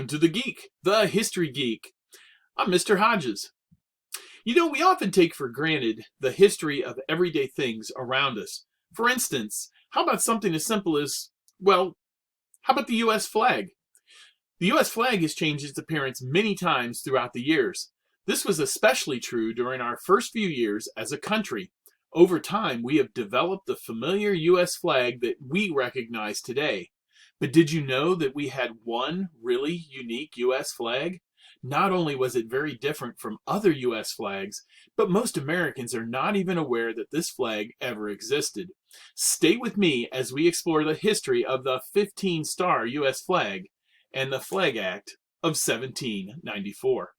Welcome to the Geek, the History Geek. I'm Mr. Hodges. You know, we often take for granted the history of everyday things around us. For instance, how about something as simple as, well, how about the U.S. flag? The U.S. flag has changed its appearance many times throughout the years. This was especially true during our first few years as a country. Over time, we have developed the familiar U.S. flag that we recognize today. But did you know that we had one really unique U.S. flag? Not only was it very different from other U.S. flags, but most Americans are not even aware that this flag ever existed. Stay with me as we explore the history of the 15-star U.S. flag and the Flag Act of 1794.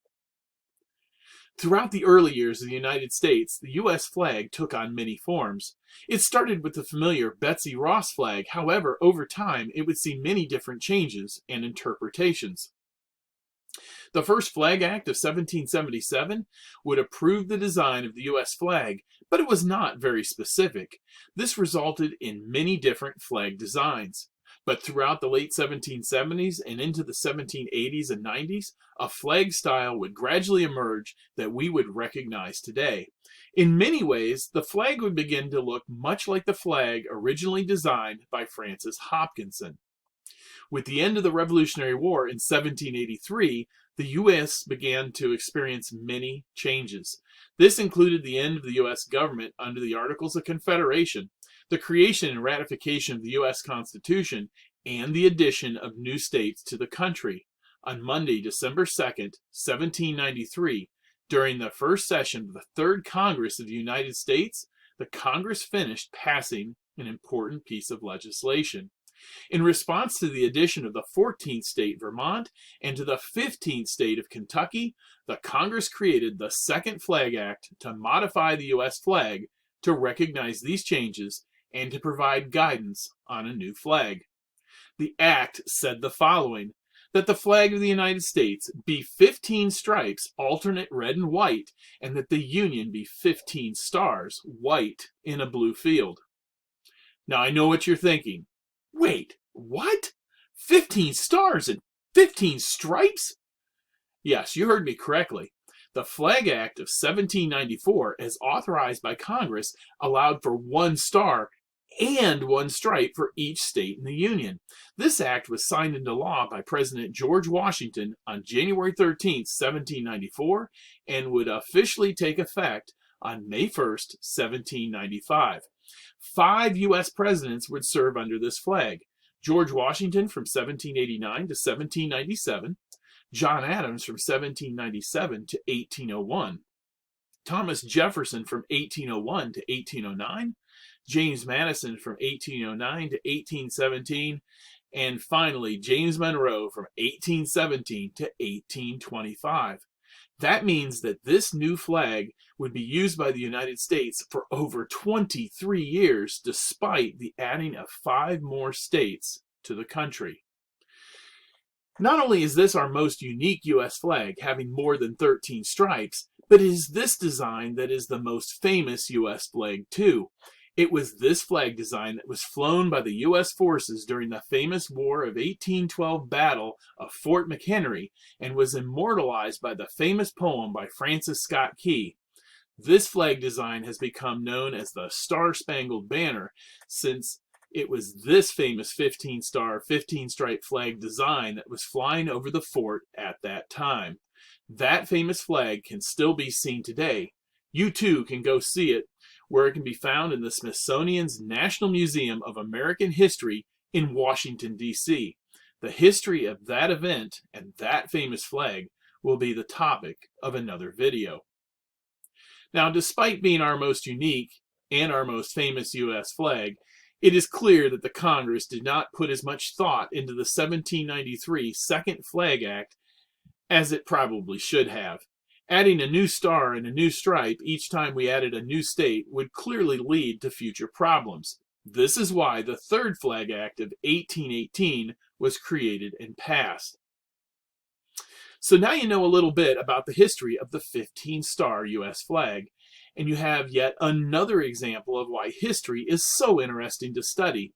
Throughout the early years of the United States, the U.S. flag took on many forms. It started with the familiar Betsy Ross flag. However, over time, it would see many different changes and interpretations. The first Flag Act of 1777 would approve the design of the U.S. flag, but it was not very specific. This resulted in many different flag designs. But throughout the late 1770s and into the 1780s and 90s, a flag style would gradually emerge that we would recognize today. In many ways, the flag would begin to look much like the flag originally designed by Francis Hopkinson. With the end of the Revolutionary War in 1783, the U.S. began to experience many changes. This included the end of the U.S. government under the Articles of Confederation, the creation and ratification of the U.S. Constitution, and the addition of new states to the country. On Monday, December 2nd, 1793, during the first session of the Third Congress of the United States, the Congress finished passing an important piece of legislation. In response to the addition of the 14th state, Vermont, and to the 15th state of Kentucky, the Congress created the Second Flag Act to modify the U.S. flag to recognize these changes and to provide guidance on a new flag. The act said the following: that the flag of the United States be 15 stripes, alternate red and white, and that the Union be 15 stars, white in a blue field. Now I know what you're thinking. Wait, what? 15 stars and 15 stripes? Yes, you heard me correctly. The Flag Act of 1794, as authorized by Congress, allowed for one star and one stripe for each state in the Union. This act was signed into law by President George Washington on January 13, 1794, and would officially take effect on May 1st, 1795. 5 U.S. presidents would serve under this flag: George Washington from 1789 to 1797, John Adams from 1797 to 1801, Thomas Jefferson from 1801 to 1809, James Madison from 1809 to 1817, and finally James Monroe from 1817 to 1825. That means that this new flag would be used by the United States for over 23 years, despite the adding of 5 more states to the country. Not only is this our most unique U.S. flag, having more than 13 stripes, but it is this design that is the most famous U.S. flag too. It was this flag design that was flown by the U.S. forces during the famous War of 1812 Battle of Fort McHenry and was immortalized by the famous poem by Francis Scott Key. This flag design has become known as the Star-Spangled Banner, since it was this famous 15-star, 15-stripe flag design that was flying over the fort at that time. That famous flag can still be seen today. You too can go see it, where it can be found in the Smithsonian's National Museum of American History in Washington, D.C. The history of that event and that famous flag will be the topic of another video. Now, despite being our most unique and our most famous U.S. flag, it is clear that the Congress did not put as much thought into the 1793 Second Flag Act as it probably should have. Adding a new star and a new stripe each time we added a new state would clearly lead to future problems. This is why the Third Flag Act of 1818 was created and passed. So now you know a little bit about the history of the 15-star U.S. flag, and you have yet another example of why history is so interesting to study.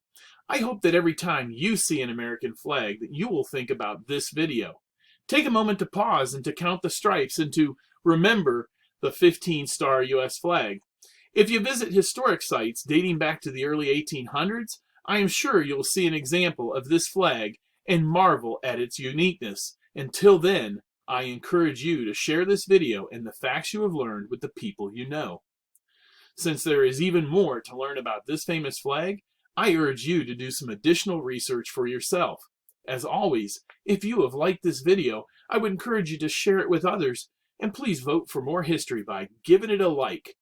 I hope that every time you see an American flag that you will think about this video. Take a moment to pause and to count the stripes and to remember the 15-star U.S. flag. If you visit historic sites dating back to the early 1800s, I am sure you'll see an example of this flag and marvel at its uniqueness. Until then, I encourage you to share this video and the facts you have learned with the people you know. Since there is even more to learn about this famous flag, I urge you to do some additional research for yourself. As always, if you have liked this video, I would encourage you to share it with others, and please vote for more history by giving it a like.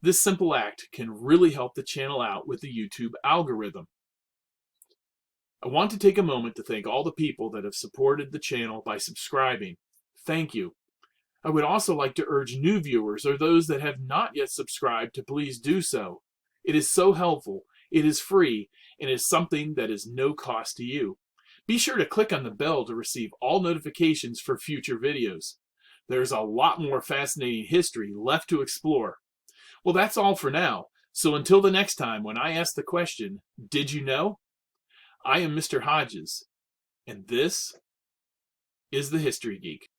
This simple act can really help the channel out with the YouTube algorithm. I want to take a moment to thank all the people that have supported the channel by subscribing. Thank you. I would also like to urge new viewers or those that have not yet subscribed to please do so. It is so helpful, it is free, and is something that is no cost to you. Be sure to click on the bell to receive all notifications for future videos. There's a lot more fascinating history left to explore. Well, that's all for now. So until the next time when I ask the question, did you know? I am Mr. Hodges, and this is the History Geek.